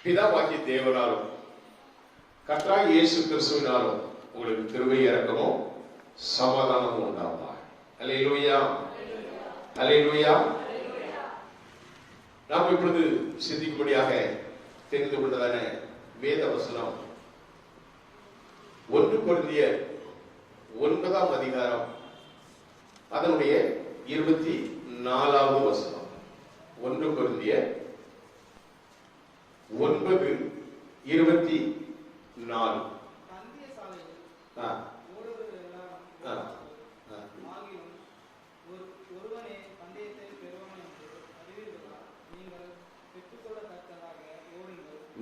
பிதாவாகிய தேவனாலும் கர்த்தராகிய இயேசு கிறிஸ்துவினாலும் உங்களுக்கு கிருபை இரக்கமும் சமாதானமும் உண்டாவதாக. அல்லேலூயா, அல்லேலூயா. நாம் இப்பொழுது சிந்திக்கும்படியாக தெரிந்து கொண்டதான வேத வசனம் 1 கொரிந்தியர் 9ஆம் அதிகாரம் அதனுடைய 24வது வசனம். 1 கொரிந்தியர் 9:24.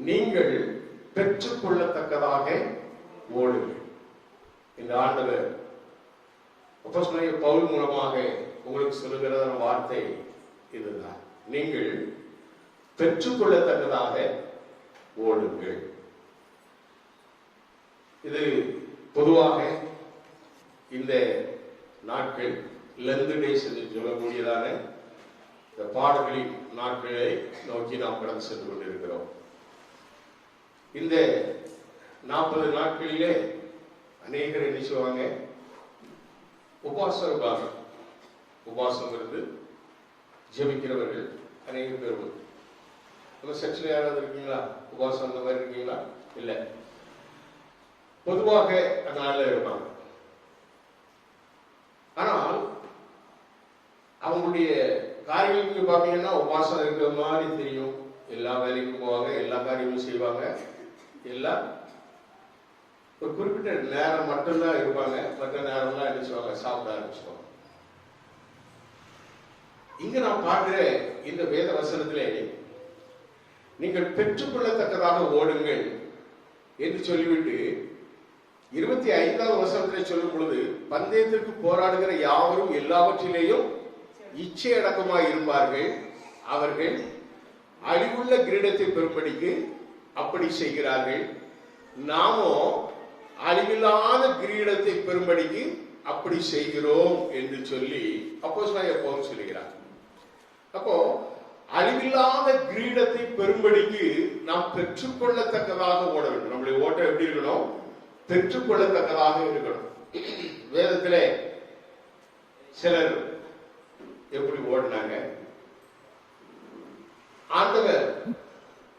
நீங்கள் பெற்றுக்கொள்ளத்தக்கதாக ஓடுங்கள். இந்த ஆண்டவர் அப்போஸ்தலனாகிய பவுல் மூலமாக உங்களுக்கு சொல்லுகிற வார்த்தை இதுதான். நீங்கள் பெற்றுக்கொள்ளத்தக்கதாக ஓடுங்கள். இது பொதுவாக இந்த நாட்கள் லெந்து டேஸ் என்று சொல்லக்கூடியதான இந்த பாடல்களின் நாட்களை நோக்கி நாம் கடந்து சென்று கொண்டிருக்கிறோம். இந்த 40 நாட்களிலே அநேகர் என்ன செய்வாங்க? உபவாசம் இருப்பாங்க. உபவாசம் இருந்து ஜெபிக்கிறவர்கள் அநேக பேர். நம்ம சர்ச்சில் யாராவது இருக்கீங்களா? உபவாசம் அந்த மாதிரி இருக்கீங்களா? இல்லை. பொதுவாக அந்த நாளில் இருப்பாங்க. ஆனால் அவங்களுடைய காரியங்களுக்கு பார்த்தீங்கன்னா உபவாசம் இருக்கிற மாதிரி தெரியும். எல்லா வேலைக்கும் போவாங்க, எல்லா காரியமும் செய்வாங்க. எல்லாம் ஒரு குறிப்பிட்ட நேரம் மட்டும்தான் இருப்பாங்க. மற்ற நேரம்லாம் என்ன செய்வாங்க? சாப்பிட ஆரம்பிச்சுவாங்க. இங்க நான் பார்க்கிற இந்த வேத வசனத்திலே நீங்கள் பெற்றுக்கொள்ளத்தக்கதாக ஓடுங்கள் என்று சொல்லிவிட்டு 25வது வசனத்திலே சொல்லும் பொழுது, பந்தயத்திற்கு போராடுகிற யாவரும் எல்லாவற்றிலேயும் இச்சை அடக்கமாய் இருப்பார்கள், அவர்கள் அழிவுள்ள கிரீடத்தை பெறும்படிக்கு அப்படி செய்கிறார்கள், நாமோ அழிவில்லாத கிரீடத்தை பெறும்படிக்கு அப்படி செய்கிறோம் என்று சொல்லி அப்போஸ்தலனாகிய பவுல் சொல்லுகிறார். அப்போ அழிவில்லாத கிரீடத்தை பெறும்படிக்கு நாம் பெற்றுக்கொள்ளத்தக்கதாக ஓட வேண்டும். நம்முடைய ஓட்டம் எப்படி இருக்கணும்? பெற்றுக்கொள்ளத்தக்கதாக இருக்கணும். வேதத்திலே சிலர் எப்படி ஓடினாங்க, ஆண்டவர்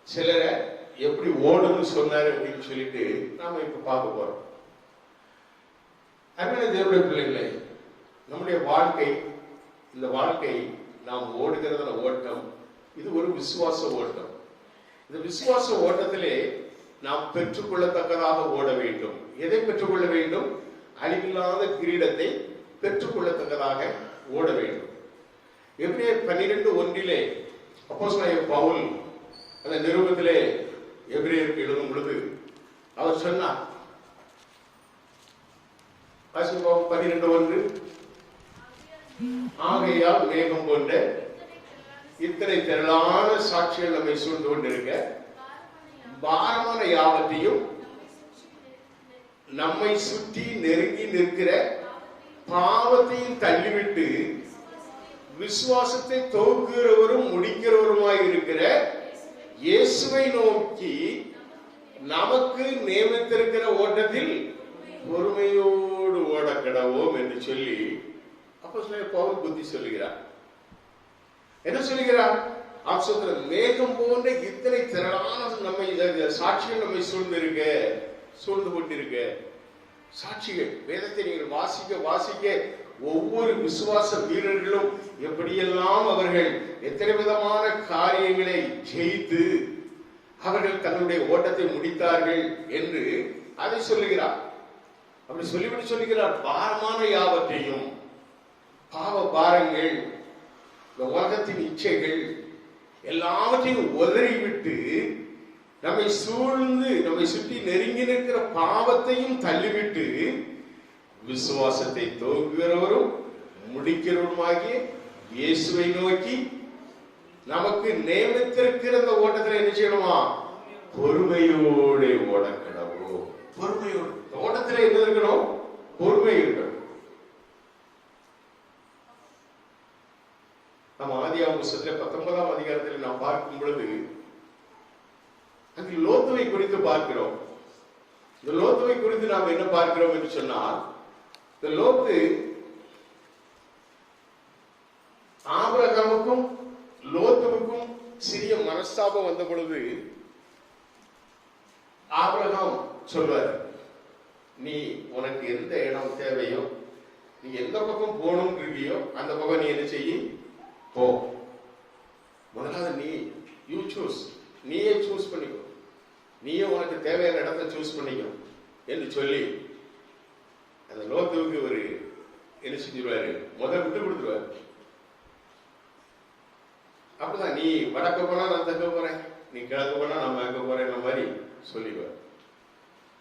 சிலரை எப்படி ஓடுன்னு சொன்னாரு அப்படின்னு சொல்லிட்டு நாம இப்ப பார்க்க போறோம். அருமையான தேவனுடைய பிள்ளைகளே, நம்முடைய வாழ்க்கை, இந்த வாழ்க்கை நாம் ஓடுகிறத ஓட்டம், இது ஒரு விசுவாச ஓட்டம். இந்த விசுவாச ஓட்டத்திலே நாம் பெற்றுக்கொள்ளத்தக்கதாக ஓட வேண்டும். எதை பெற்றுக்கொள்ள வேண்டும்? அழிவில்லாத கிரீடத்தை பெற்றுக்கொள்ளத்தக்கதாக ஓட வேண்டும். எபிரேயர் 12:1 அப்போஸ்தலனாகிய பவுல் அந்த நிருபத்திலே எபிரேயருக்கு எழுதும் பொழுது அவர் சொன்னார், 12:1, ஆகையால் மேகம் போன்ற இத்தனை திரளான சாட்சிகள் நம்மை சூழ்ந்து கொண்டிருக்க, பாரமான யாவற்றையும் நம்மை சுற்றி நெருங்கி நிற்கிற பாவத்தையும் தள்ளிவிட்டு விசுவாசத்தை துவக்குகிறவரும் முடிக்கிறவருமாய் இருக்கிற இயேசுவை நோக்கி நமக்கு நியமித்திருக்கிற ஓட்டத்தில் பொறுமையோடு ஓட கடவோம் என்று சொல்லி அப்போஸ்தலனாகிய பவுல் புத்தி சொல்லுகிறார். என்ன சொல்லுகிறார்? மேகம் போன்ற இத்தனை திரளான நம்மை சாட்சிகள் நம்மை சூழ்ந்து கொண்டிருக்க சாட்சிகள். வேதத்தை நீங்கள் வாசிக்க வாசிக்க ஒவ்வொரு விசுவாச வீரர்களும் எப்படியெல்லாம் அவர்கள் எத்தனை விதமான காரியங்களை ஜெயித்து அவர்கள் தங்களுடைய ஓட்டத்தை முடித்தார்கள் என்று அதை சொல்லுகிறார். அப்படி சொல்லிவிட்டு சொல்லுகிறார், பாரமான யாவற்றையும், பாவ பாரங்கள், இந்த உலகத்தின் இச்சைகள் எல்லாவற்றையும் உதறிவிட்டு நம்மை சூழ்ந்து நம்மை சுற்றி நெருங்கி நிற்கிற பாவத்தையும் தள்ளிவிட்டு விசுவாசத்தை துவக்குகிறவரும் முடிக்கிறவருமாகிய இயேசுவை நோக்கி நமக்கு நியமித்திருக்கிற இந்த ஓட்டத்தில் என்ன செய்யணுமா? பொறுமையோடு ஓட கடவோம். பொறுமையோடு ஓட்டத்தில் என்ன இருக்கணும்? பொறுமை இருக்கணும். நம்ம ஆதியாகமம் புத்தகத்தில் 19ஆம் அதிகாரத்தில் நாம் பார்க்கும் பொழுது குறித்து பார்க்கிறோம். இந்த லோத்துவை குறித்து நாம் என்ன பார்க்கிறோம் என்று சொன்னால், இந்த லோத்து ஆபிரகாமுக்கும் லோத்துவுக்கும் சிறிய மனஸ்தாபம் வந்த பொழுது ஆபிரகாம் சொல்வார், நீ உனக்கு எந்த இடம் தேவையோ, நீ எந்த பக்கம் போகணும் இருக்கியோ அந்த பக்கம் நீ என்ன செய்ய போ. முதலாவது நீயே சூஸ் பண்ணிக்கோ, நீயே உனக்கு தேவையான இடத்தை சூஸ் பண்ணிக்கோ என்று சொல்லி அந்த லோத்துவுக்கு ஒரு என்ன செஞ்சிருவாரு, முதல் விட்டு கொடுத்துருவாரு. அப்படிதான், நீ வடக்க போனா நான் தெற்க போறேன், நீ கிழக்கு போனா நான் மேற்க போறேன் மாதிரி சொல்லிடுவார்.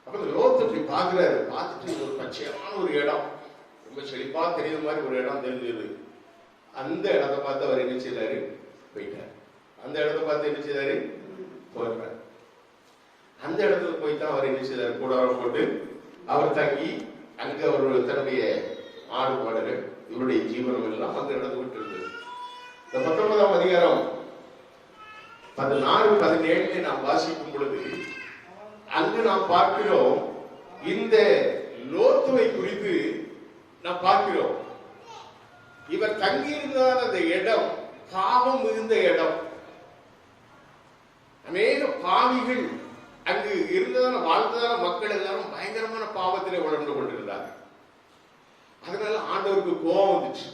அப்ப இந்த லோத்து இப்படி பாக்குறாரு. பார்த்துட்டு ஒரு பச்சையான ஒரு இடம், ரொம்ப செழிப்பா தெரியுற மாதிரி ஒரு இடம் தெரிஞ்சது. அந்த இடத்தை பார்த்து அவர் என்ன செய்தாரு, போயிட்டார். அந்த இடத்தை பார்த்து என்ன செய்தாரு, போயிட்டார். அந்த இடத்துல போய்தான் அவர் என்ன செய்தார், கூடாரம் போட்டு அவர் தங்கி அங்க அவர் தன்னுடைய ஆடு மாடுகள் இவருடைய ஜீவனம் எல்லாம் அந்த இடத்தை விட்டு இருந்தது. இந்த 19ஆம் அதிகாரம் 14-17 நாம் வாசிக்கும் பொழுது அங்கு நாம் பார்க்கிறோம், இந்த லோத்துவை குறித்து நாம் பார்க்கிறோம். இவர் தங்கியிருந்தால் அந்த இடம் பாவம் மிகுந்த இடம். அநேக பாவிகள் அங்கு இருந்ததான வாழ்ந்ததான மக்கள் எல்லாரும் பயங்கரமான பாவத்திலே உணர்ந்து கொண்டிருந்தார்கள். அதனால ஆண்டவருக்கு கோபம் வந்துச்சு.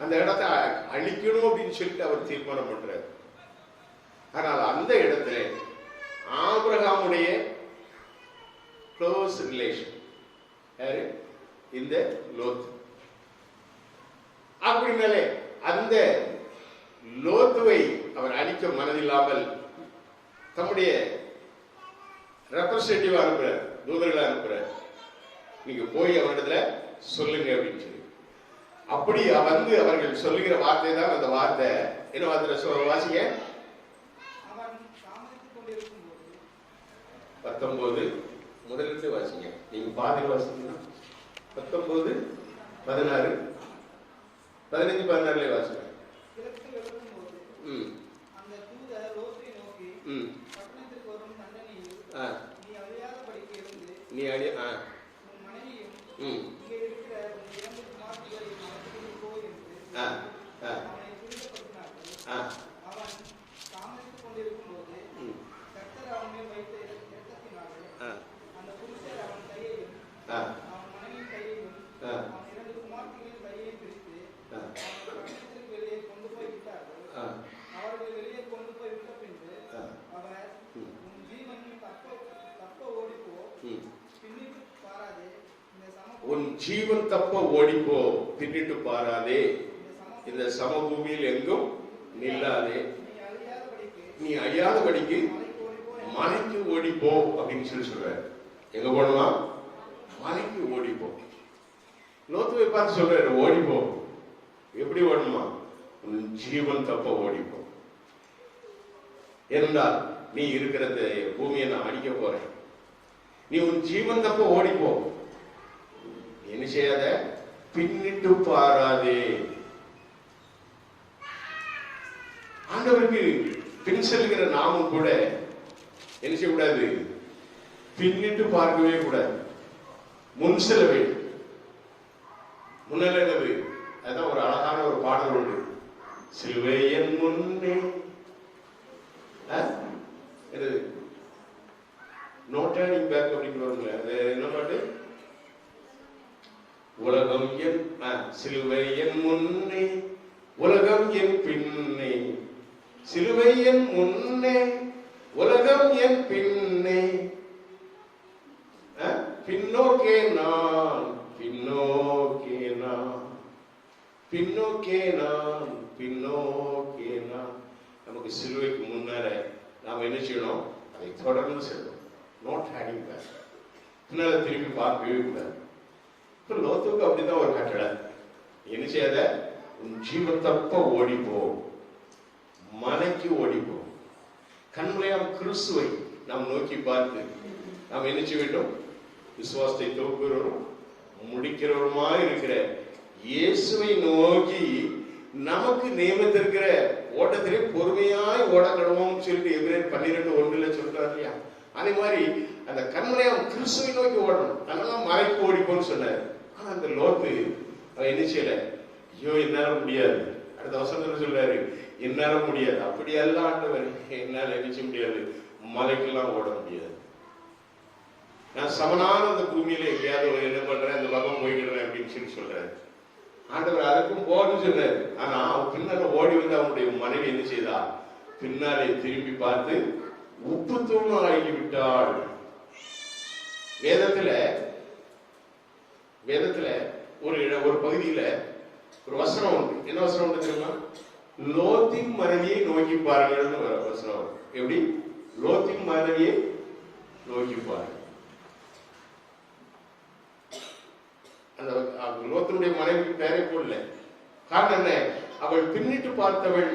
அந்த இடத்தை அழிக்கணும் அப்படின்னு சொல்லிட்டு அவர் தீர்மானம் பண்றாரு. ஆனால் அந்த இடத்துல ஆபிரகாமுடைய க்ளோஸ் ரிலேஷன் யாரு, இந்த லோத்து. அப்படி மேலே அந்த லோத்துவை அவர் அழிக்க மனதில்லாமல் தம்முடைய ரெப்ரசன்டேட்டிவ் அனுப்புறார், தூதர்களை அனுப்புறார், நீங்க போய் அவரிடத்துல சொல்லுங்க அப்படின்னு சொல்லி. அப்படி வந்து அவர்கள் சொல்லுகிற வார்த்தை தான் அந்த வார்த்தை. என்ன வார்த்தை வாசிங்க, 19 முதலிருந்து வாசிங்க. நீங்க பாதியில் வாசிங்க. 19, 16, 15, 16 வாசிங்க. நீ அடி உன் ஜீவன் தப்ப ஓடிப்போ, பின்னிட்டு பாராதே, இந்த சமபூமியில் எங்கும் நில்லாதே, நீ அழியாதபடிக்கு மலைக்கு ஓடிப்போ அப்படின்னு சொல்லி சொல்றாரு. எங்க போனோமா, மலைக்கு ஓடிப்போ. லோத்துவை பார்த்து சொல்றாரு, ஓடிப்போ. எப்படி ஓடணுமா, உன் ஜீவன் தப்ப ஓடிப்போ. ஏனென்றால் நீ இருக்கிற பூமியை நான் அடிக்க போறேன், நீ உன் ஜீவன் தப்ப ஓடிப்போ. என்ன செய்யாத, பின்னிட்டு பாராதே. ஆண்டவருக்கு பின் செல்கிற நாமும் கூட என்ன செய்யக்கூடாது, பின்னிட்டு பார்க்கவே கூடாது, முன் செல்ல வேண்டும். முன்னல என்னது, அதான் ஒரு அழகான ஒரு பாடல் உண்டு, சிலுவை என் முன்னே, என்னது நோ டர்னிங் பேக் அப்படின்னு வருங்க. அது என்ன பாட்டு, உலகம் என் சிலுவை என் முன்னே, உலகம் என் பின்னே, சிலுவை என் முன்னே, உலகம் என் பின்னே, பின்னோக்கே நான், பின்னோக்கே நான், பின்னோக்கே நான், பின்னோக்கே நான். நமக்கு சிலுவைக்கு முன்னால நாம் என்ன செய்யணும், அதை தொடர்ந்து செல்லும். நோட் ஹேடிங் பேக், பின்னால திரும்பி பார்க்கவே கூடாது. லோத்துக்கு அப்படிதான் ஒரு கட்டளை, என்ன செய்யாத, உன் ஜீவன் தப்ப ஓடிப்போ, மலைக்கு ஓடிப்போ. கண்மலையாம் கிறிஸ்துவை நாம் நோக்கி பார்த்து நாம் என்ன செய்ய வேண்டும், விசுவாசத்தை துவக்குகிறவரும் முடிக்கிறவருமா இருக்கிற இயேசுவை நோக்கி நமக்கு நியமித்திருக்கிற ஓட்டத்திலே பொறுமையாய் ஓட கடவோம் சொல்லிட்டு எபிரேயர் 12:1 சொல்றாரு இல்லையா. அதே மாதிரி அந்த கண்மனை அவன் கிறிஸ்துவை நோக்கி ஓடணும். அதனால மலைக்கு ஓடிப்போன்னு சொன்னார். ஆனா அந்த லோத்து அவன் என்ன செய்யல, ஐயோ என்னால முடியாது. அடுத்த வசனத்துல சொல்றாரு, என்னால முடியாது. அப்படியெல்லாம் ஆண்டவர் என்னால நினைச்ச முடியாது, மலைக்கெல்லாம் ஓட முடியாது. நான் சமனான அந்த பூமியில எங்கேயாவது என்ன பண்றேன், அந்த பக்கம் போய்கிடுறேன் அப்படின்னு சொல்லி சொல்றாரு. ஆண்டவர் அதுக்கும் போன்னு சொன்னாரு. ஆனா அவன் பின்னால ஓடி வந்து அவனுடைய மனைவி என்ன செய்தா, பின்னாலே திரும்பி பார்த்து உப்பு தூள் ஆகி விட்டாள். வேதத்துல ஒரு பகுதியில ஒரு வசனம் உண்டு. என்ன வசனம் உண்டு தெரியுமா? லோத்தின் மனைவியை நோக்கி பாருங்கள்னு வசனம் உண்டு. எப்படி? லோத்தின் மனைவியை நோக்கி பாருங்க. அந்த லோத்தினுடைய மனைவிக்கு பேரை போடல. காரணம் என்ன? அவள் பின்னிட்டு பார்த்தவள்,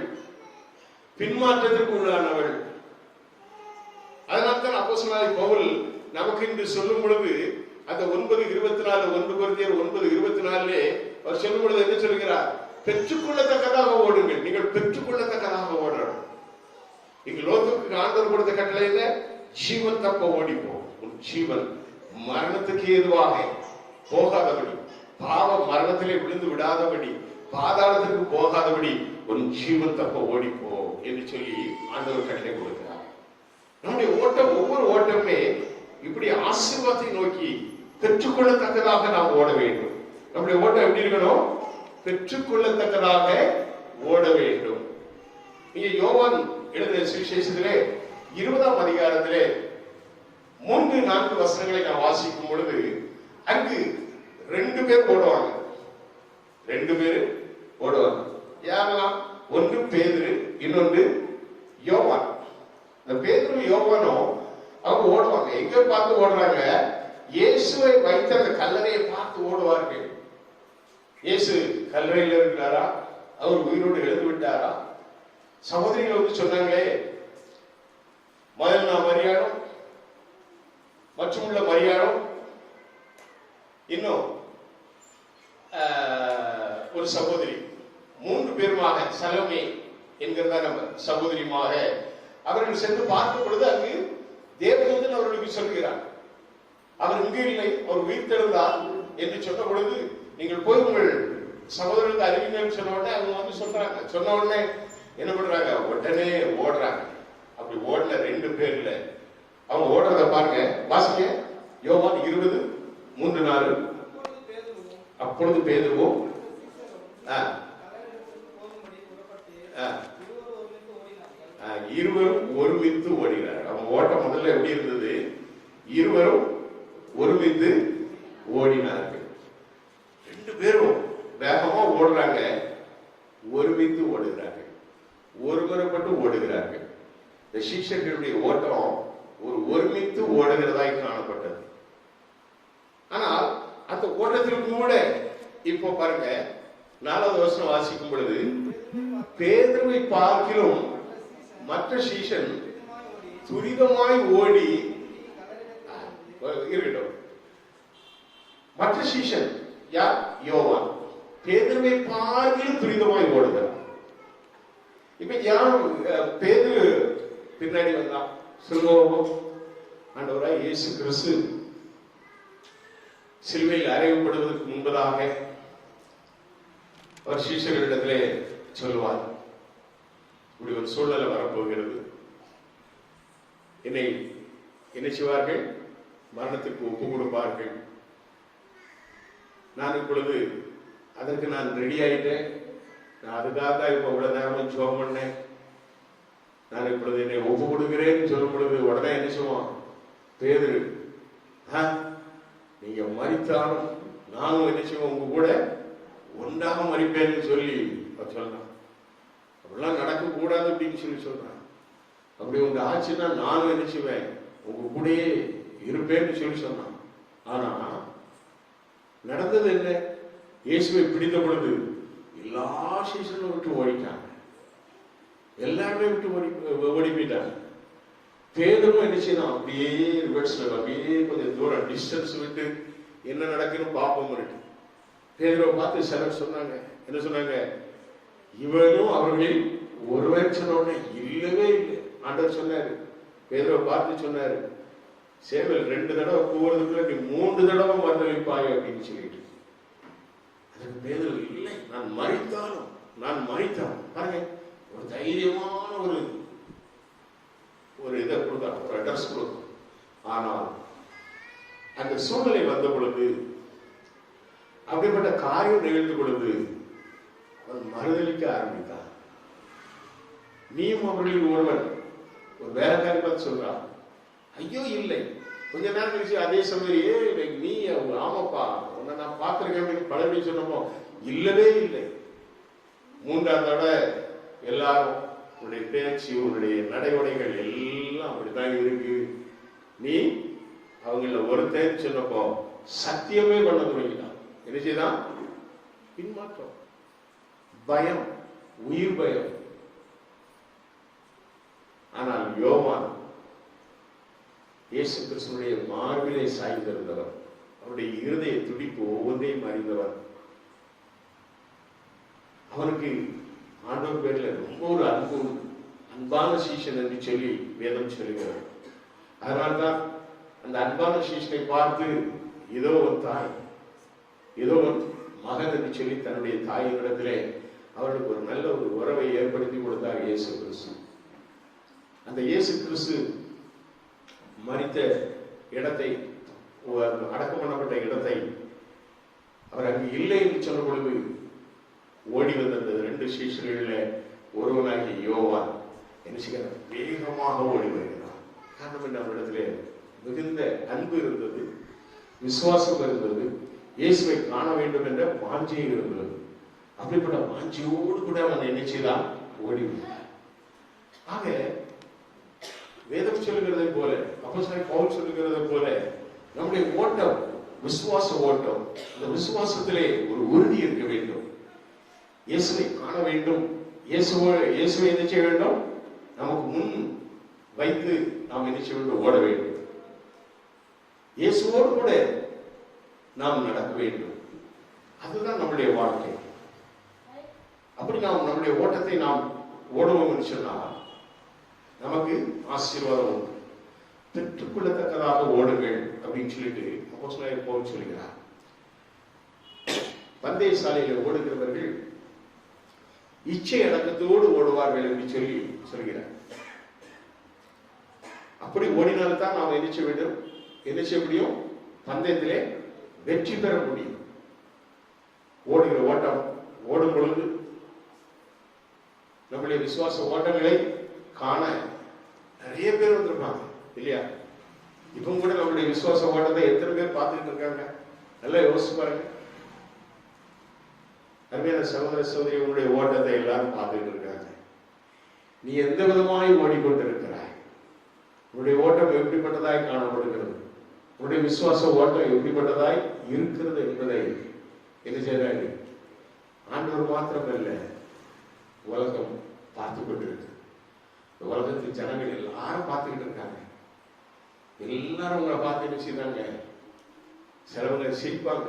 பின்மாற்றத்திற்கு உள்ளானவள். அதனால்தான் அப்போஸ்தலனாகிய பவுல் நமக்கு இன்று சொல்லும் பொழுது அந்த 9:24 1 கொரிந்தியர் 9:24 அவர் சொல்லும் பொழுது என்ன சொல்கிறார்? பெற்றுக்கொள்ளத்தக்கதாக ஓடுங்கள். நீங்கள் பெற்றுக்கொள்ளத்தக்கதாக ஓடணும். இங்கு லோத்துக்கு ஆண்டவர் கொடுத்த கட்டளை என்ன? ஜீவன் தப்ப ஓடிப்போம். உன் ஜீவன் மரணத்துக்கு ஏதுவாக போகாதபடி, பாவ மரணத்திலே விழுந்து விடாதபடி, பாதாளத்திற்கு போகாதபடி உன் ஜீவன் தப்ப ஓடிப்போ என்று சொல்லி ஆண்டவர் கட்டளை கொடுக்கிறார். நம்முடைய ஓட்டம், ஒவ்வொரு ஓட்டமே இப்படி ஆசீர்வாதத்தை நோக்கி பெற்றுக்கொள்ளத்தக்கதாக நாம் ஓட வேண்டும். நம்முடைய ஓட்டம் எப்படி இருக்கணும்? பெற்றுக்கொள்ளத்தக்கதாக ஓட வேண்டும். இங்கே யோவான் எழுதின சுவிசேஷத்திலே 20ஆம் அதிகாரத்திலே 3-4 வசனங்களை நான் வாசிக்கும் பொழுது அங்கு 2 பேர் ஓடுவாங்க. 2 பேர் ஓடுவாங்க. யாரெல்லாம்? ஒன்று பேதுரு, இன்னொன்று யோவான். இந்த பேதுரு யோவானும் அவங்க ஓடுவாங்க. எங்க பார்த்து ஓடுறாங்க? இயேசுவை வைத்த அந்த கல்லறையை பார்த்து ஓடுவார்கள். இயேசு கல்லறையில் இருக்கிறாரா? அவர் உயிரோடு எழுந்து விட்டாரா? சகோதரிகள் வந்து சொன்னாங்களே, முதல் நான் மரியாளும் மற்றும் உள்ள மரியாளும் இன்னும் ஒரு சகோதரி, 3 பேருமாக சலோமே என்கிறதா நம்ம சகோதரியுமாக அவர்கள் சென்று பார்க்கும் பொழுது அங்கு தேவதூதன் அவர்களுக்கு சொல்கிறார், அவர் இங்கு இல்லை, அவர் உயிர்த்தெழுந்தார் என்று சொன்ன பொழுது நீங்கள் போய் உங்கள் சகோதரர்களுக்கு அறிவிங்கன்னு சொன்ன உடனே அவங்க வந்து சொல்றாங்க. சொன்ன உடனே என்ன பண்றாங்க? உடனே ஓடுறாங்க. அப்படி ஓடின 2 பேர்ல அவங்க ஓடுறத பாருங்க, வாசிங்க. யோவான் 20:3-4. அப்பொழுது பேதுருவும் இருவரும் ஒருமித்து ஓடுகிறார். அவங்க ஓட்டம் முதல்ல எப்படி இருந்தது? இருவரும் ஒருமித்து ஓடினார்கள். 2 பேரும் வேகமா ஓடுறாங்க, ஒருமித்து ஓடுகிறார்கள், ஒருமுறைப்பட்டு ஓடுகிறார்கள். இந்த சீஷர்களுடைய ஓட்டம் ஒரு ஒருமித்து ஓடுகிறதாய் காணப்பட்டது. ஆனால் அந்த ஓட்டத்திற்கு கூட இப்போ பாருங்க, 4வது வசனம் வாசிக்கும் பொழுது பேதுருவை பார்க்கிலும் மற்ற சீஷன் துரிதமாய் ஓடி இருக்கட்டும். மற்ற சீஷன் யார்? யோவான். பேதுருவை பார்க்கிலும் துரிதமாய் ஓடுகிறார். இப்ப யாரும் பேதுரு பின்னாடி வந்தான். சொல்லுவோம், ஆண்டவராய் இயேசு கிறிஸ்து சிலுவையில் அறையப்படுவதற்கு முன்பதாக அவர் சீஷர்களிடத்திலே சொல்லுவார், இப்படி ஒரு சூழ்நிலை வரப்போகிறது, என்னை என்ன செய்வார்கள்? மரணத்துக்கு ஒப்பு கொடுப்பார்கள். நான் இப்பொழுது அதற்கு நான் ரெடி ஆயிட்டேன். நான் அதுக்காக தான் இப்ப இவ்வளவு நேரம் ஜெபம் பண்ணேன். நான் இப்பொழுது என்னை ஒப்பு கொடுக்கிறேன்னு சொல்லும் பொழுது உடனே என்ன செய்வோம்? பேதுரு, நீங்க மரித்தாலும் நானும் என்ன செய்வோம்? உங்க கூட ஒன்றாக மரிப்பேன்னு சொல்லி சொல்றான். அப்படிலாம் நடக்க கூடாது அப்படின்னு சொல்லி சொல்றான். அப்படி உங்க ஆச்சுன்னா நானும் என்ன செய்வேன்? உங்க கூடயே இருப்பேன்னு சொல்லி சொன்னான். ஆனா நடந்தது என்ன? இயேசுவை பிடித்த பொழுது எல்லா சீசனும் விட்டு ஓடிட்டாங்க. எல்லாருமே விட்டு ஓடி போயிட்டாங்க. பேதுரும் என்ன செய்யணும்? அப்படியே ரிவர்ஸ்ல அப்படியே கொஞ்சம் தூரம் டிஸ்டன்ஸ் விட்டு என்ன நடக்குன்னு பார்ப்போம். பேதுருவை பார்த்து சிலர் சொன்னாங்க, என்ன சொன்னாங்க? இவனும் அவர்களில் ஒருவர் சொன்ன உடனே இல்லவே இல்லை. ஆண்டவர் சொன்னாரு, பேதுருவை பார்த்து சொன்னாரு, சேவல் 2 தடவை கூவுறதுக்குள்ள நீ 3 தடவை மறுதளிப்பாய் அப்படின்னு சொல்லிட்டு, அதுக்கு பேதுரு இல்லை, நான் மரித்தாலும் பாருங்க, ஒரு தைரியமான ஒரு இதை கொடுத்தார், ஒரு அட்ரஸ் கொடுத்தார். ஆனால் அந்த சூழ்நிலை வந்த பொழுது, அப்படிப்பட்ட காரியம் நிகழ்ந்த பொழுது அவன் மறுதளிக்க ஆரம்பித்தான். நீயும் அவர்களில் ஒருவன். ஒரு வேலைக்காரி பார்த்து சொல்றான், ஐயோ இல்லை. கொஞ்ச நேரம் கழிச்சு அதே சமயம், நீ ஆமாப்பா உன்னை நான் பார்த்திருக்கேன் அப்படின்னு பழனி சொன்னப்போ, இல்லவே இல்லை. 3ஆம் தடவை எல்லாரும் உன்னுடைய பேச்சு, உன்னுடைய நடைமுறைகள் எல்லாம் அப்படித்தான் இருக்கு. நீ அவங்கள ஒருத்தர் சொன்னப்போ சத்தியமே பண்ண தொடங்கினான். என்ன செய்தான்? பின்மாற்றம், பயம், உயிர் பயம். ஆனால் யோவான் இயேசு கிறிஸ்துவினுடைய மார்பிலே சாய்ந்திருந்தவர், அவருடைய இருதய துடிப்பு ஒவ்வொன்றையும் அறிந்தவர். அவனுக்கு ஆண்டவர் பேர்ல ரொம்ப ஒரு அன்பான சீஷன் என்று சொல்லி வேதம் சொல்லுகிறார். அதனால்தான் அந்த அன்பான சீஷனை பார்த்து ஏதோ ஒரு தாய், ஏதோ ஒரு மகன் என்று சொல்லி தன்னுடைய தாயினிடத்திலே அவர்களுக்கு ஒரு நல்ல ஒரு உறவை ஏற்படுத்தி கொடுத்தார் இயேசு கிறிஸ்து. அந்த இயேசு கிறிஸ்து மரித்த இடத்தை, அடக்கம் பண்ணப்பட்ட இடத்தை அவர் அங்கு இல்லை என்று சொன்ன பொழுது ஓடி வந்த அந்த 2 சீஷர்களில் ஒருவனாகிய யோவான் என்ன செய்கிறார்? வேகமாக ஓடி வருகிறார். காரணம் என்ன? அவரிடத்திலே மிகுந்த அன்பு இருந்தது, விசுவாசம் இருந்தது, இயேசுவை காண வேண்டும் என்ற வாஞ்சை இருந்தது. அப்படிப்பட்ட வாஞ்சியோடு கூட அவன் என்ன செய்தான்? ஓடி வந்தார். ஆக வேதம் சொல்லுகிறதை போல, அப்போஸ்தலன் பவுல் சொல்லுகிறதை போல நம்முடைய ஓட்டம் விசுவாச ஓட்டம். அந்த விசுவாசத்திலே ஒரு உறுதி இருக்க வேண்டும். இயேசுவை காண வேண்டும், இயேசுவை என்ன செய்ய வேண்டும்? நமக்கு முன் வைத்து நாம் என்ன செய்ய வேண்டும்? ஓட வேண்டும். இயேசுவோடு கூட நாம் நடக்க வேண்டும். அதுதான் நம்முடைய வாழ்க்கை. அப்படி நாம் நம்முடைய ஓட்டத்தை நாம் ஓடுவோம் என்று சொன்னால் நமக்கு ஆசீர்வாதம் உண்டு. பெற்றுக்கொள்ளத்தக்கதாக ஓடுங்கள் அப்படின்னு சொல்லிட்டு அப்போஸ்தலன் பவுல் சொல்கிறார். பந்தய சாலையில் ஓடுகிறவர்கள் இச்சை அடக்கத்தோடு ஓடுவார்கள் என்று சொல்லி சொல்கிறார். அப்படி ஓடினால்தான் நாம் என்ன செய்ய வேண்டும்? என்ன செய்ய முடியும்? பந்தயத்திலே வெற்றி பெற முடியும். ஓடுகிற ஓட்டம் ஓடும் பொழுது நம்முடைய விசுவாச ஓட்டங்களை காண நிறைய பேர் வந்திருப்பாங்க இல்லையா? இப்ப கூட நம்முடைய விசுவாச ஓட்டத்தை எத்தனை பேர் பார்த்துட்டு இருக்காங்க? நல்லா யோசிச்சு பாருங்க. அருமையான சகோதர சகோதரி, உங்களுடைய ஓட்டத்தை எல்லாரும் பார்த்துட்டு இருக்காங்க. நீ எந்த விதமாய் ஓடிக்கொண்டிருக்கிறாய்? உன்னுடைய ஓட்டம் எப்படிப்பட்டதாய் காணப்படுகிறது? உன்னுடைய விசுவாச ஓட்டம் எப்படிப்பட்டதாய் இருக்கிறது என்பதை என்ன செய்யறாங்க? ஆண்டவர் மாத்திரமல்ல, உலகம் பார்த்து கொண்டிருக்கு. உலகத்தின் ஜனங்கள் எல்லாரும் பார்த்துக்கிட்டு இருக்காங்க. எல்லாரும் உங்களை பார்த்து என்ன செய்றாங்க? சிலவங்க சிரிப்பாங்க,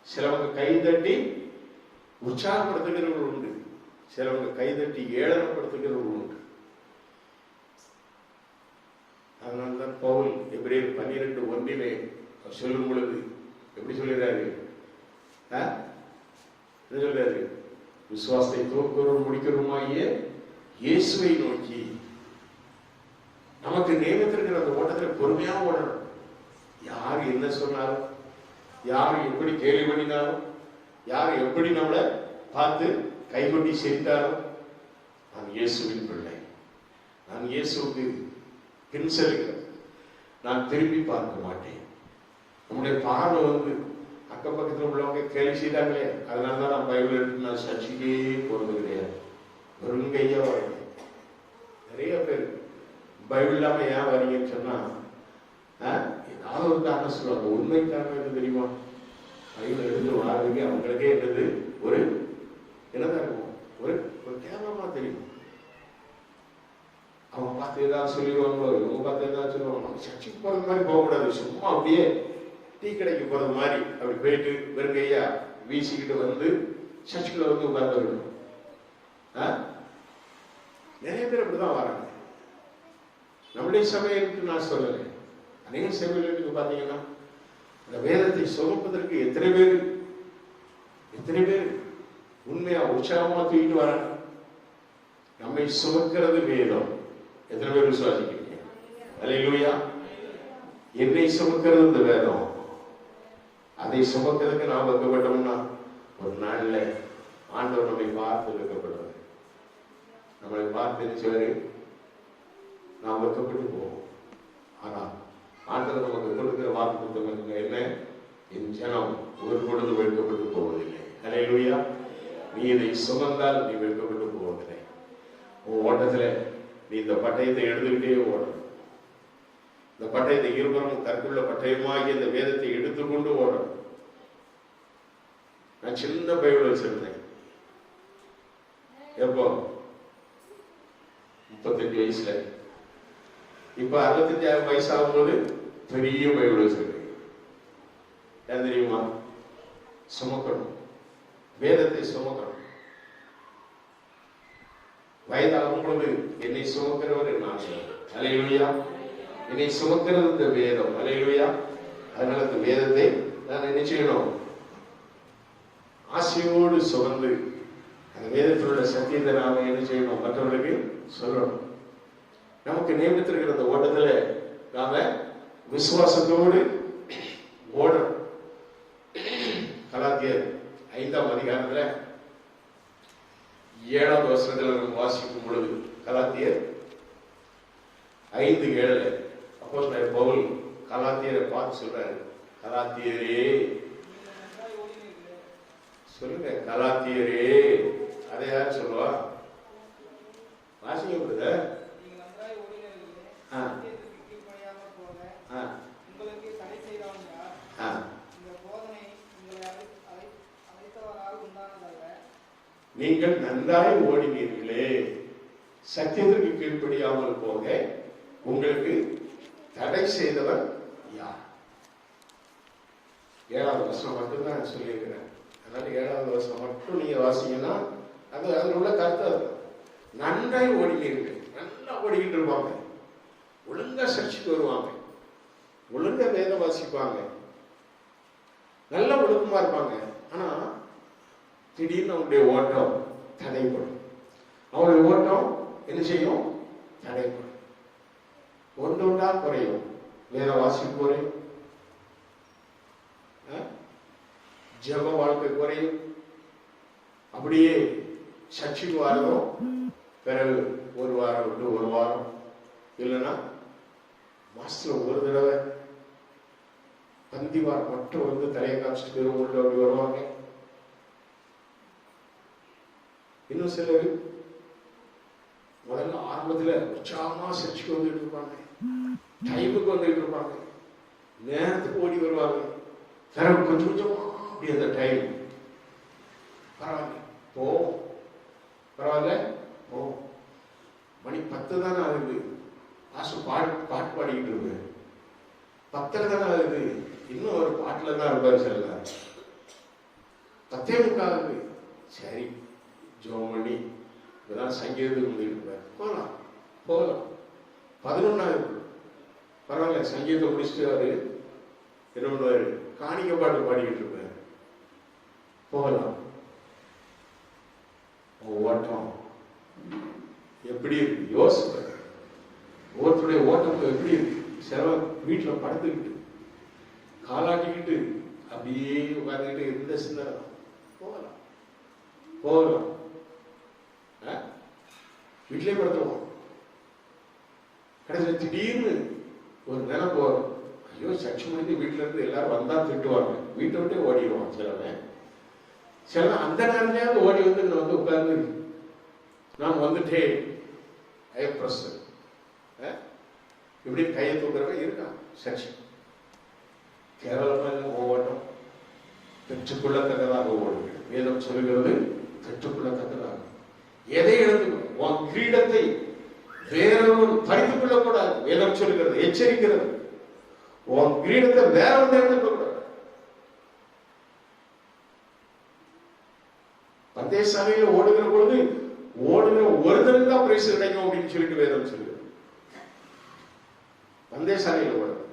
சிலவங்க கைதட்டி உற்சாகப்படுத்துகிறவர்கள் உண்டு, சிலவங்க கைதட்டி ஏளனப்படுத்துகிறவர்கள் உண்டு. அதனால்தான் பவுல் எபிரேயர் 12:1 சொல்லும் பொழுது எப்படி சொல்கிறாரு? என்ன சொல்றாரு? விசுவாசத்தை துவக்குறவரும் முடிக்கிறவருமாகிய இயேசுவை நோக்கி. நமக்கு நியமித்திருக்கிற அந்த ஓட்டத்தில் பொறுமையா ஓடணும். யார் என்ன சொன்னாலும், யார் எப்படி கேள்வி பண்ணினாலும், யார் எப்படி நம்மளை பார்த்து கைகொட்டி சிரித்தாலும், நான் இயேசுவின் பிள்ளை, நான் இயேசுவுக்கு பின் செல்கிறேன், நான் திரும்பி பார்க்க மாட்டேன். நம்முடைய பார்வை அக்கம் பக்கத்தில் உள்ளவங்க கேள்வி செய்தாங்களே, அதனாலதான் நான் பைபிள் எடுத்து நான் சர்ச்சைக்கே போறது கிடையாது. வெறுங்கையா வரேன். நிறைய பேர் பைபிள் இல்லாம ஏன் வரீங்கன்னு சொன்னா ஏதாவது ஒரு காரணம் சொல்லுவாங்க. உண்மை காரணம் என்ன தெரியுமா? பைபிள் எடுத்து வாரதுக்கு அவங்களுக்கே என்னது ஒரு என்னதான் இருக்கும், ஒரு கேவலமா தெரியும். அவங்க பார்த்து ஏதாவது சொல்லிடுவாங்களோ, இவங்க பார்த்து ஏதாவது சொல்லுவாங்க. நம்ம சர்ச்சைக்கு போறது மாதிரி போகக்கூடாது. சும்மா அப்படியே டீ கடைக்கு போறது மாதிரி அப்படி போயிட்டு வெறுங்கையா வீசிக்கிட்டு சர்ச்சுக்குள்ள உட்கார்ந்து. நிறைய பேர் அப்படிதான் வராங்க. நம்முடைய சமயத்துக்கு நான் சொல்லலை, அநேக சபையில் நீங்க பாத்தீங்கன்னா இந்த வேதத்தை சுமப்பதற்கு எத்தனை பேர் உண்மையா உற்சாகமா தூக்கிட்டு வர. நம்மை சுமக்கிறது வேதம். எத்தனை பேர் விசுவாசிக்கிறீங்க? அல்லேலூயா. என்னை சுமக்கிறது இந்த வேதம். அதை சுமக்கிறதுக்கு நாம் வைக்கப்பட்டோம்னா ஒரு நாள்ல ஆண்டவர் நம்மை பார்த்து வைக்கப்படுவார். நம்மளை பார்த்து நினைச்சவரு நாம் வைக்கப்பட்டு போவோம். ஆனா ஆண்டவர் நமக்கு கொடுக்கிற வாக்கு என்ன? என் ஜனம் ஒரு பொழுது வெட்கப்பட்டு போவதில்லை. அல்லேலூயா. நீ இதை சுமந்தால் நீ வெட்கப்பட்டு போவதில்லை. உன் ஓட்டத்துல நீ இந்த பட்டயத்தை எடுத்துக்கிட்டே ஓடணும். இந்த பட்டயத்தை இருபுறம் தற்குள்ள பட்டயமாகி இந்த வேதத்தை எடுத்துக்கொண்டு ஓடணும். நான் சின்ன பைபிள் வச்சிருந்தேன். எப்போ? 35 வயசுல. இப்ப 65 வயசு ஆகும்போது பெரிய பைபிள் வச்சிருக்கேன். ஏன் தெரியுமா? சுமக்கணும், வேதத்தை சுமக்கணும். வயதாகும் பொழுது என்னை சுமக்கிறவர் நான். அல்லேலூயா. என்னை சுமக்கிறது இந்த வேதம். அல்லேலூயா. அதனால இந்த வேதத்தை நான் என்ன செய்யணும்? ஆசையோடு சுமந்து அந்த வேதத்தினுடைய சத்தியத்தை நாம என்ன செய்யணும்? மற்றவர்களுக்கு சொல்லணும். நமக்கு நியமித்திருக்கிற அந்த ஓட்டத்துல நாம விசுவாசத்தோடு ஓடணும். கலாத்தியர் 5ஆம் அதிகாரத்துல 7ஆவது வசனத்தில் வாசிக்கும் பொழுது, கலாத்தியர் 5:7 அப்போஸ்தலர் பவுல் கலாத்தியரை பார்த்து சொல்றாரு, கலாத்தியரே, சொல்லுங்க, கலாத்தியரே. அதை யார் சொல்லுவா? வாசிங்க பிரதர். நீங்கள் நன்றாய் ஓடினீர்களே, சத்தியத்திற்கு கீழ்ப்படியாமல் போக உங்களுக்கு தடை செய்தவன் யார்? 7ஆவது வசனம் மட்டும் தான் சொல்லியிருக்கிறேன். அதனால 7ஆவது வசனம் மட்டும் நீங்க வாசிங்கன்னா அது அதில் உள்ள கருத்து. நன்றாய் ஓடினீர்கள், நல்லா ஓடிக்கிட்டு இருப்பாங்க, ஒழுங்கா சர்ச்சைக்கு வருவாங்க, ஒழுங்கா வேதம் வாசிப்பாங்க, நல்ல ஒழுக்கமா இருப்பாங்க. ஆனா திடீர்னு அவங்களுடைய ஓட்டம் தடைப்படும். அவங்களுடைய ஓட்டம் என்ன செய்யும்? தடைப்படும். ஒன்றா குறையும். வேத வாசிப்பு குறையும், ஜெப வாழ்க்கை குறையும். அப்படியே சர்ச்சைக்கு வாரம், பிறகு ஒரு வாரம் விட்டு ஒரு வாரம், இல்லைன்னா மாசத்துல ஒரு தடவை பந்தி வாரம் மட்டும் வந்து தலையை காமிச்சிட்டு பேரும் உள்ள அப்படி வருவாங்க. இன்னும் சிலர் முதல்ல ஆரம்பத்துல உற்சாகமா சர்ச்சைக்கு வந்துட்டு இருப்பாங்க, டைமுக்கு வந்துட்டு இருப்பாங்க, நேரத்துக்கு ஓடி வருவாங்க. பிறகு கொஞ்சம் கொஞ்சமா அப்படி அந்த டைம் பரவாயில்ல போ, பரவாயில்ல போ, மணி 10 தானே ஆகுது, பாட்டு பாடிக்கிட்டு இருக்கு, 10 தானே ஆகுது, இன்னும் ஒரு பாட்டுல தான் இருப்பாரு சில 10:45 ஆகுது. சரி, ஜோம் பண்ணி இப்பதான் சங்கீதத்துக்கு வந்து இருப்பார், போகலாம் போகலாம். 11 ஆகுது, பரவாயில்ல, சங்கீதத்தை முடிச்சுட்டு அவரு என்ன பண்ணுவாரு? காணிக்க பாட்டு பாடிக்கிட்டு இருப்பாரு, போகலாம். ஓட்டம் எப்படி இருக்கு யோசிப்ப. ஒருத்தருடைய ஓட்டம் எப்படி இருக்கு? சில வீட்டுல படுத்துக்கிட்டு காலாட்டிக்கிட்டு அப்படியே உட்கார்ந்துக்கிட்டு இருந்த சிந்தனை. போகலாம் போகலாம், வீட்டிலே படுத்துவோம். கடைசியில் திடீர்னு ஒரு நினைப்பு வரும், ஐயோ சர்ச்சை முடிஞ்சு வீட்டுல இருந்து எல்லாரும் வந்தா திட்டுவாங்க, வீட்டை விட்டே ஓடிடுவான் சிலவன். சில அந்த நேரத்தையாவது ஓடி வந்து உட்கார்ந்து நான் வந்துட்டேன் இப்படி கையை தூக்குறவன் இருக்கான். சர்ச்சை கேவலமா இல்லை, ஓட்டம் பெற்றுக்கொள்ளத்தக்கதாக ஓடுங்கள். வேதம் சொல்லுகிறது பெற்றுக்கொள்ளத்தக்கதாக. எதை எழுதுகிறோம்? உன் கிரீடத்தை வேறொரு பறித்துக் கொள்ளக்கூடாது. வேதம் சொல்லுகிறது, எச்சரிக்கிறது, உன் கிரீடத்தை வேற ஒன்று எடுத்துக்கூடாது. பந்தயசாலையில் ஓடுகிற பொழுது ஓடுகிற ஒருத்தருக்கு தான் பிரைஸ் கிடைக்கும் அப்படின்னு சொல்லிட்டு வேதம் சொல்லுகிறது. பந்தயசாலையில் ஓடுறது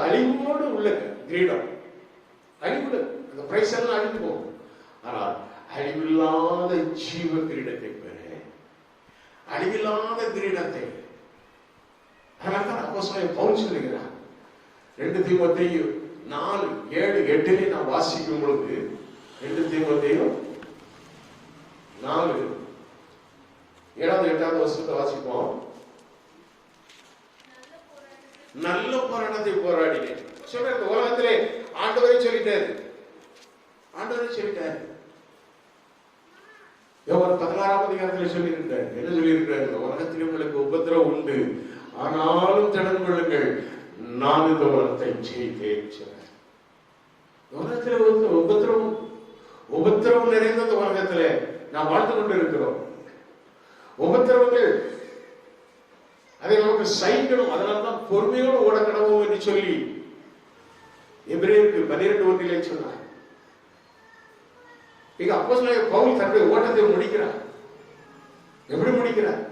அழிவோடு உள்ள கிரீடம். அழிவு, அந்த பிரைஸ் எல்லாம் அழிந்து போகும். ஆனால் அழிவில்லாத ஜீவ கிரீடத்தை பெற, அழிவில்லாத கிரீடத்தை. அதனால்தான் அப்போஸ்தலன் பவுல் சொல்லுகிறார், 2 தீமோத்தேயு 4:7-8 நான் வாசிக்கும் பொழுது, 2 தீமோத்தேயு 4:7-8 வசனத்தை வாசிப்போம். நல்ல போராட்டத்தை போராடினேன் சொல்ற. இந்த உலகத்திலே ஆண்டவரை சொல்லிட்டாரு, ஆண்டவரை சொல்லிட்டாரு. யோவான் 16ஆம் அதிகாரத்தில் சொல்லியிருக்கிறார். என்ன சொல்லியிருக்கிறார்? இந்த உலகத்தில் உங்களுக்கு உபத்திரவம் உண்டு, ஆனாலும் திடன் கொள்ளுங்கள், நான் இந்த உலகத்தை ஜெயித்தேன் சொன்னார். உலகத்தில் உபத்திரவம் நிறைந்த இந்த உலகத்திலே நாம் வாழ்ந்து கொண்டு இருக்கிறோம். உபத்திரவங்கள் அதை நமக்கு சகிக்கணும். அதனால்தான் பொறுமையோடு ஓட கடவோம் என்று சொல்லி எபிரேயருக்கு 12:1 சொன்னார். இங்க அப்போஸ்தலன் பவுல் தன்னுடைய ஓட்டத்தை முடிக்கிறார். எப்படி முடிக்கிறார்?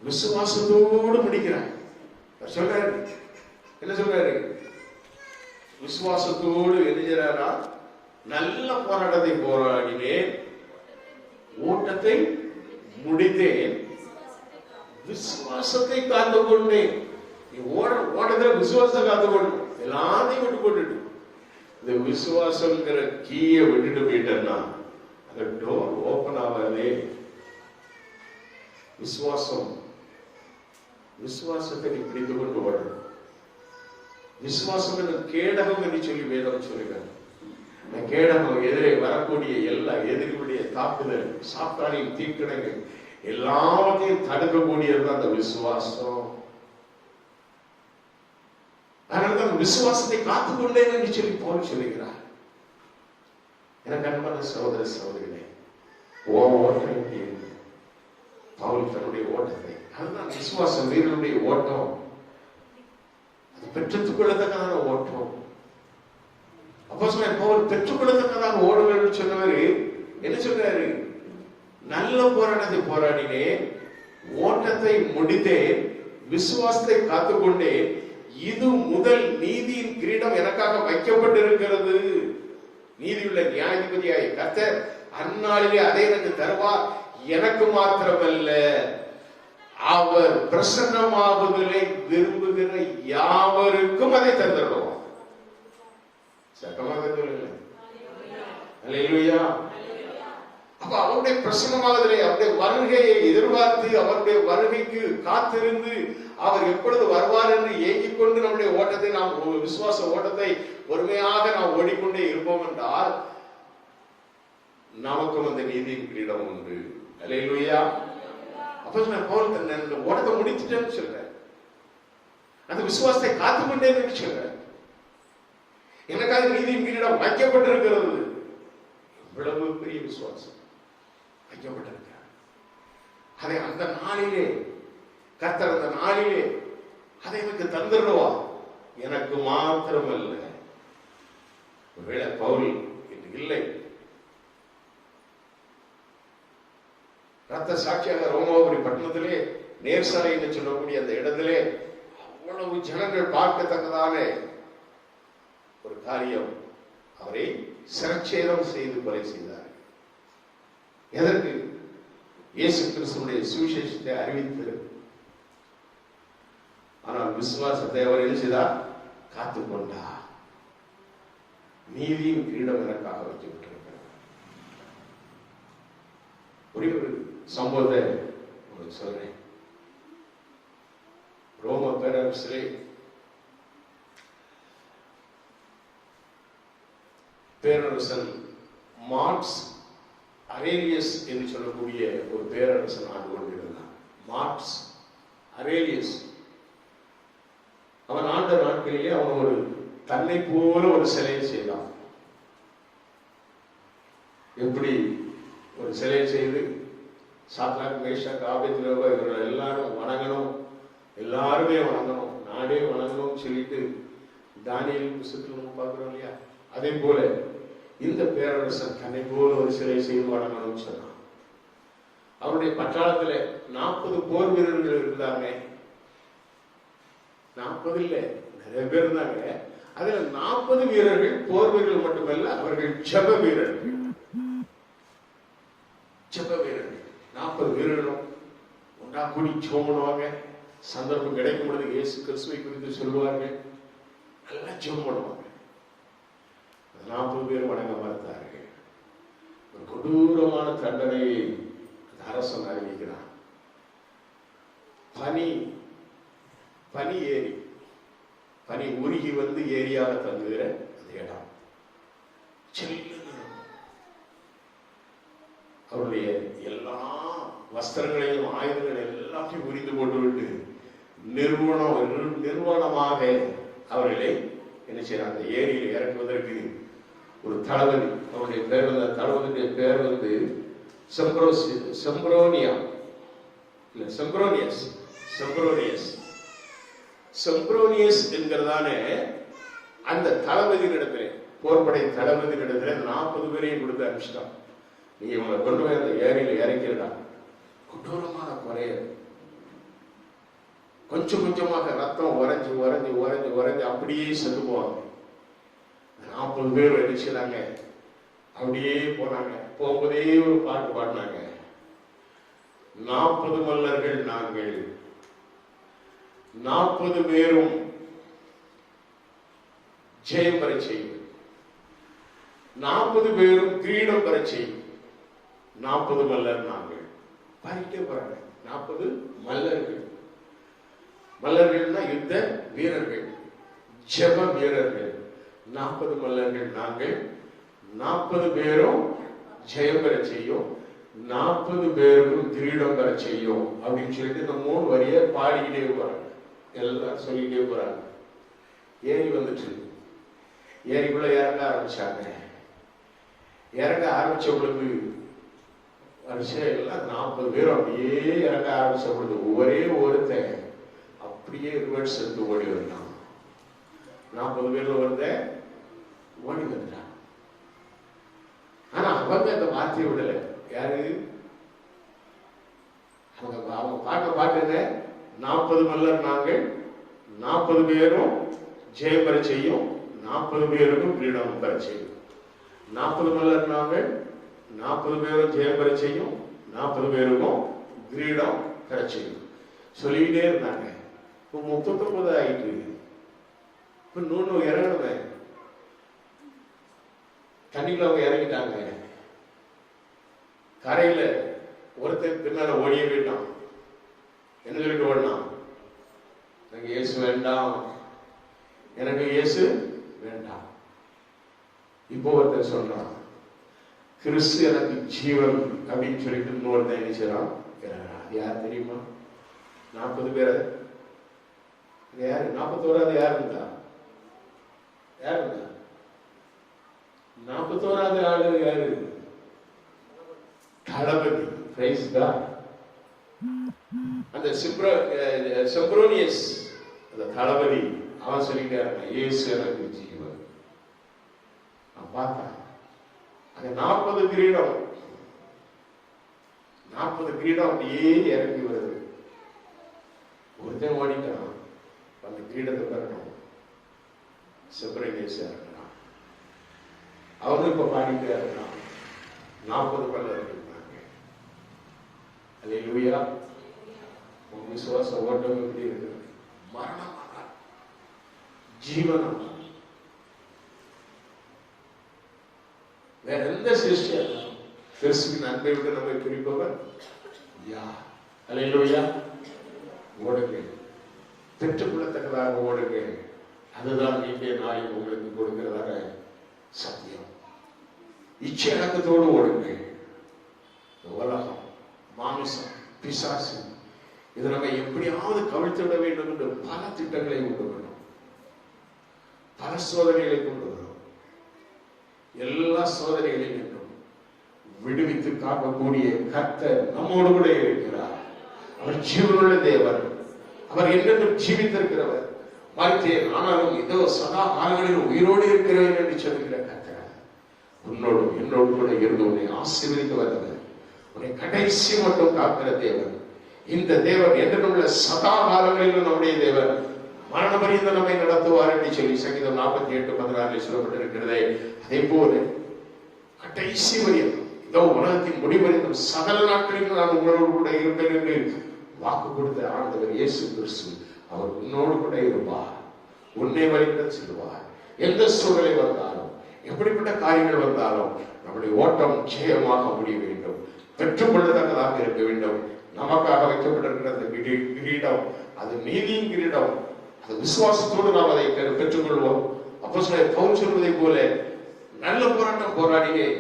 விசுவாசத்தோடு முடிக்கிறார். சொல்றாரு, என்ன சொல்றாரு? விசுவாசத்தோடு எழுதுகிறாரா, நல்ல போராட்டத்தை போராடினேன், ஓட்டத்தை முடித்தேன், விசுவாசத்தை காத்து கொண்டேன். நீ ஓட்டத்துல விசுவாசத்தை காத்து கொண்டு எல்லாத்தையும் விட்டு போட்டுட்டு இந்த விசுவாசம்ங்கிற கீயை விட்டுட்டு போயிட்டேன்னா அந்த டோர் ஓபன் ஆகாதே. விசுவாசத்தை நீ பிடித்து கொண்டு ஓடணும். விசுவாசம் என்ற கேடகம் என்று சொல்லி வேதம் சொல்லுகிறார். இந்த கேடகம் எதிரே வரக்கூடிய எல்லா எதிரிகளுடைய தாக்குதல், சாத்தானின் தீக்கிணங்கள் எல்லாத்தையும் தடுக்கக்கூடியது அந்த விசுவாசம். அதனால்தான் விசுவாசத்தை காத்துக்கொண்டேன் என்று சொல்லி பவுல் சொல்லுகிறார். எனக்கு அன்பான சகோதர சகோதரிகளே, ஓட்டம் பவுல் தன்னுடைய ஓட்டத்தை, அதுதான் விசுவாசம், வீரனுடைய ஓட்டம், அது பெற்றுக் கொள்ளத்தக்கதான ஓட்டம். அப்போஸ்தலன் பவுல் பெற்றுக் கொள்ளத்தக்கதாக ஓடுங்கள் சொன்னவர் என்ன சொல்றாரு? நல்ல போராட்டத்தை போராடினேன், ஓட்டத்தை முடித்தேன், விசுவாசத்தை காத்துக்கொண்டேன், இது முதல் நீதியின் கிரீடம் எனக்காக வைக்கப்பட்டிருக்கிறது. நீதியுள்ள நியாயாதிபதியாய் கர்த்தர் அந்நாளிலே அதை எனக்கு தருவார், எனக்கு மாத்திரமல்ல அவர் பிரசன்னமாகுதலை விரும்புகிற யாவருக்கும் அதை தந்துடுவோம். சட்டமாக அல்லேலூயா. அப்ப அவருடைய பிரசன்னமாகுதலை, அவருடைய வருகையை எதிர்பார்த்து, அவருடைய வருகைக்கு காத்திருந்து, அவர் எப்பொழுது வருவார் என்று ஏங்கிக் கொண்டு நம்முடைய ஓட்டத்தை, நாம் விசுவாச ஓட்டத்தை பொறுமையாக நாம் ஓடிக்கொண்டே இருப்போம் என்றால் நமக்கும் அந்த நீதியின் கிரீடம் உண்டு. அல்லேலூயா. அப்போஸ்தலன் பவுல் தன்னுடைய ஓட்டத்தை முடித்துட்டேன்னு சொல்றார். அந்த விசுவாசத்தை காத்துக்கொண்டேன்னு சொல்றார். எனக்காக நீதியின் கிரீடம் வைக்கப்பட்டிருக்கிறது. இவ்வளவு பெரிய விசுவாசம் வைக்கப்பட்டிருக்கிறார். அதை அந்த நாளிலே கர்த்தர், அந்த நாளிலே அதை எனக்கு தந்துடுவா, எனக்கு மாத்திரமல்ல. ஒருவேளை பவுல் என்று இல்லை, ரத்த சாட்சியாக ரோமாபுரி பட்டணத்திலே நேர்சாலை என்று சொல்லக்கூடிய அந்த இடத்திலே அவ்வளவு ஜனங்கள் பார்க்கத்தக்கதான ஒரு காரியம், அவரை சிரச்சேதம் செய்து கொலை செய்தார். எதற்கு? இயேசு கிறிஸ்துவினுடைய சுவிசேஷத்தை அறிவித்து. ஆனால் விசுவாசத்தை அவர் என்ன செய்தார்? காத்துக்கொண்டார். நீதியின் கிரீடம் எனக்காக வைக்கப்பட்டிருக்கிறது. ஒரே ஒரு சம்பவத்தை உங்களுக்கு சொல்றேன். ரோம பேரரசிலே பேரரசன் மார்க்ஸ் அரேலியஸ் என்று சொல்லக்கூடிய ஒரு பேரரசன் ஆண்டு கொண்டிருந்தான். மார்க்ஸ் அரேலியஸ் அவன் ஆண்ட நாட்களிலே அவன் ஒரு தன்னை போல ஒரு சிலையை செய்தான். எப்படி ஒரு சிலையை செய்து சாத்ராக், மேஷாக், ஆபேத்நேகோ இவர்கள் எல்லாரும் வணங்கணும், எல்லாருமே வணங்கணும், நாடே வணங்கணும் சொல்லிட்டு தானியேல் புத்தகத்தில் நம்ம பார்க்கிறோம் இல்லையா? அதே போல இந்த பேரரசன் தன்னை போல ஒரு சிலை செய்து வணங்கணும்னு சொன்னான். அவருடைய பட்டாளத்துல 40 போர் வீரர்கள் இருந்தாங்க. 40 இல்ல, நிறைய பேர் இருந்தாங்க. அதுல 40 வீரர்கள் போர் வீரர்கள் மட்டுமல்ல, அவர்கள் ஜெப வீரர்கள். ஜெப வீரர்கள் 40 வீரர்களும் ஒன்றா கூடி ஜெபம் பண்ணுவாங்க. சந்தர்ப்பம் கிடைக்கும் பொழுது இயேசு கிறிஸ்துவை குறித்து சொல்லுவார்கள். நல்லா ஜெபம் பண்ணுவாங்க. 40 பேர் வணங்க மறுத்தார்கள். ஒரு கொடூரமான தண்டனையை அரசன் அறிவிக்கிறான். பனி ஏறி, பனி உருகி வந்து ஏரியாக தங்குகிற அந்த இடம் அவருடைய எல்லா வஸ்திரங்களையும் ஆயுதங்களை எல்லாத்தையும் உரிந்து போட்டு விட்டு நிர்வாணமாக அவர்களை என்ன செய்யறாங்க, அந்த ஏரியில் இறக்குவதற்கு ஒரு தளபதி, அவருடைய பேர் வந்து தளபதியுடைய பேர் வந்து செம்ப்ரோனியஸ் என்கிறதான அந்த தளபதியின் இடத்துல, போர்படை தளபதியின் இடத்துல 40 பேரையும் கொடுத்து அனுப்பிச்சிட்டான். நீங்க இவங்களை கொண்டு போய் அந்த ஏரியில இறக்கிறா. கொடூரமான குறைய கொஞ்சம் கொஞ்சமாக ரத்தம் உறைஞ்சு அப்படியே செத்து போவாங்க. 40 பேர் அடிச்சுனாங்க. அப்படியே போனாங்க. போகும்போதே ஒரு பாட்டு பாடினாங்க. 40 மல்லர்கள் நாங்கள், 40 பேரும் ஜெயம் பெற செய்யும், 40 பேரும் கிரீடம் பெற செய்யும், 40 மல்லர் நாங்கள். பாடிட்டே போறாங்க. 40 மல்லர்கள். மல்லர்கள்னா யுத்த வீரர்கள், ஜெப வீரர்கள். 40 மல்லர்கள் நாங்கள், 40 பேரும் ஜெயம் பெற செய்யும், 40 பேருக்கும் கிரீடம் பெற செய்யும் அப்படின்னு சொல்லிட்டு இந்த 3 வரியை பாடிக்கிட்டே போறாங்க. எல்லாம் சொல்லிக்கிட்டே போறாங்க. ஏரி வந்துட்டு ஏரிக்குள்ள இறங்க ஆரம்பிச்சாங்க. இறங்க ஆரம்பிச்ச பொழுது வரிசையா எல்லாம் 40 பேரும் அப்படியே இறங்க ஆரம்பிச்ச பொழுது ஒரே ஒருத்தன் அப்படியே ரிவர்ஸ் எடுத்து ஓடி வந்தான். 40 பேர்ல ஒருத்தன் ஓடி வந்துட்டான். ஆனா அவங்க அந்த வார்த்தையை விடல. யாரு? அவங்க பாட்டுங்க 40 மல்லர் நாங்கள், 40 பேரும் ஜெயம் பெற செய்யும், 40 பேருக்கும் கிரீடம் பெற செய்யும். 40 மல்லர் நாங்கள், 40 பேரும் ஜெயம் பெற செய்யும், 40 பேருக்கும் கிரீடம் பெற செய்யும் சொல்லிக்கிட்டே இருந்தாங்க. இப்போ 39 ஆயிட்டு. இப்ப 100 இறங்கணுமே. தண்ணிக்குள்ள அவங்க இறங்கிட்டாங்க. கரையில ஒருத்தர் பின்னால ஓடியே போயிட்டான். என்ன சொல்லிட்டு ஓடினான்? எனக்கு இயேசு வேண்டாம், எனக்கு இயேசு வேண்டாம். இப்போ ஒருத்தர் சொல்றான், கிறிஸ்து எனக்கு ஜீவன் அப்படின்னு சொல்லிட்டு இன்னொருத்தன் என்ன செய்யறான்? யார் தெரியுமா? 40 பேர். யாரு? 41வது யார் இருந்தா? யார் இருந்தா? 41வது ஆளு யாரு? தளபதி. பிரைஸ் காட். அந்த செம்ப்ரோனியஸ் அந்த தளபதி அவன் சொல்லிட்டாரு, இயேசு எனக்கு ஜீவன். நான் பார்த்தேன் அந்த 40 கிரீடம் அப்படியே இறங்கி வருது. ஒருத்தன் ஓடிட்டான். அந்த கிரீடத்தை பெறணும். செம்ப்ரோனியஸ் இருக்கிறான். அவனும் இப்ப பாடிட்டே இருக்கிறான். 40 மல்லர்கள் இருந்தாங்க. அல்லேலூயா. உங்க விசுவாச ஓட்டம் எப்படி இருக்கு? மரணம் ஜீவனம். வேற எந்த சிருஷ்டியா கிறிஸ்துவின் அன்பை விட நம்மை குறிப்பவர் யார்? அல்லேலூயா. ஓடுங்க, பெற்றுக்கொள்ளத்தக்கதாக ஓடுங்க. அதுதான் இன்றைய நாளில் உங்களுக்கு கொடுக்கிறதாக சத்தியம். இச்சை அடக்கத்தோடு ஓடுங்க. உலகம், மாமிசம், பிசாசு இதை நம்ம எப்படியாவது கவிழ்த்து விட வேண்டும் என்று பல திட்டங்களை கொண்டு வரும், பல சோதனைகளை கொண்டு வரும். எல்லா சோதனைகளையும் விடுவித்து காக்கக்கூடிய கர்த்தர் நம்மோடு கூட இருக்கிறார். அவர் ஜீவனுள்ள தேவன். அவர் என்றென்றும் ஜீவித்திருக்கிறவர். பார்த்தேன், ஆனாலும் இதோ சதா காலங்களில் உயிரோடு இருக்கிறேன் என்று சொல்லுகிற கர்த்தர் உன்னோடு என்னோடு கூட இருந்து உன்னை ஆசீர்வதிக்க வந்தவர், உன்னை கடைசி மட்டும் காக்கிற தேவன். இந்த தேவன் என்றும் சதா காலங்களிலும் நம்முடைய தேவன். மரண பரியந்தம் நம்மை நடத்துவார் என்று சொல்லி சங்கீதம் 48:16 சொல்லப்பட்டிருக்கிறதே. அதே போல கடைசி வரையும் இதோ உலகத்தின் முடிவடைந்தும் சகல நாட்களிலும் நான் உங்களோடு கூட இருப்பேன் என்று வாக்கு கொடுத்த ஆண்டவர் இயேசு கிறிஸ்து அவர் உன்னோடு கூட இருப்பார், உன்னை வழிநடத்த செல்வார். எந்த சூழலை வந்தாலும் எப்படிப்பட்ட காரியங்கள் வந்தாலும் நம்முடைய ஓட்டம் ஜெயமாக முடிய வேண்டும், பெற்றுக்கொள்ளத்தக்கதாக இருக்க வேண்டும். நமக்காக வைக்கப்பட்டிருக்கிற அந்த கிரீடம் அது நீதியின் கிரீடம். அது விசுவாசத்தோடு நாம் அதை பெற்றுக்கொள்வோம். அப்போஸ்தலர் பவுல் சொல்வதை போல நல்ல போராட்டம் போராடினேன்,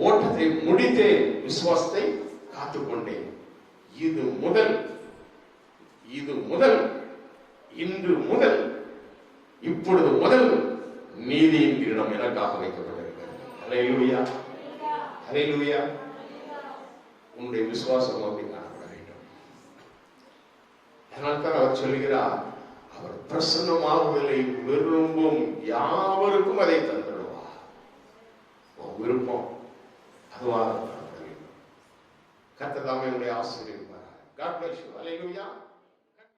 ஓட்டத்தை முடித்தேன், விசுவாசத்தை காத்துக்கொண்டேன். இது முதல் இன்று முதல் இப்பொழுது முதல் நீதியின் கிரீடம் எனக்காக வைக்கப்பட்டிருக்கிறது. அல்லேலூயா, அல்லேலூயா. உன்னுடைய விசுவாசம் அப்படி காணப்பட வேண்டும். அதனால்தான் அவர் சொல்கிறார், அவர் பிரசன்னமாகுதலை விரும்பும் யாவருக்கும் அதை தந்துடுவார். விருப்பம் அதுவாக காணப்பட வேண்டும். கர்த்தர் தாமே உங்களை ஆசீர்வதிப்பார். God bless you. Hallelujah.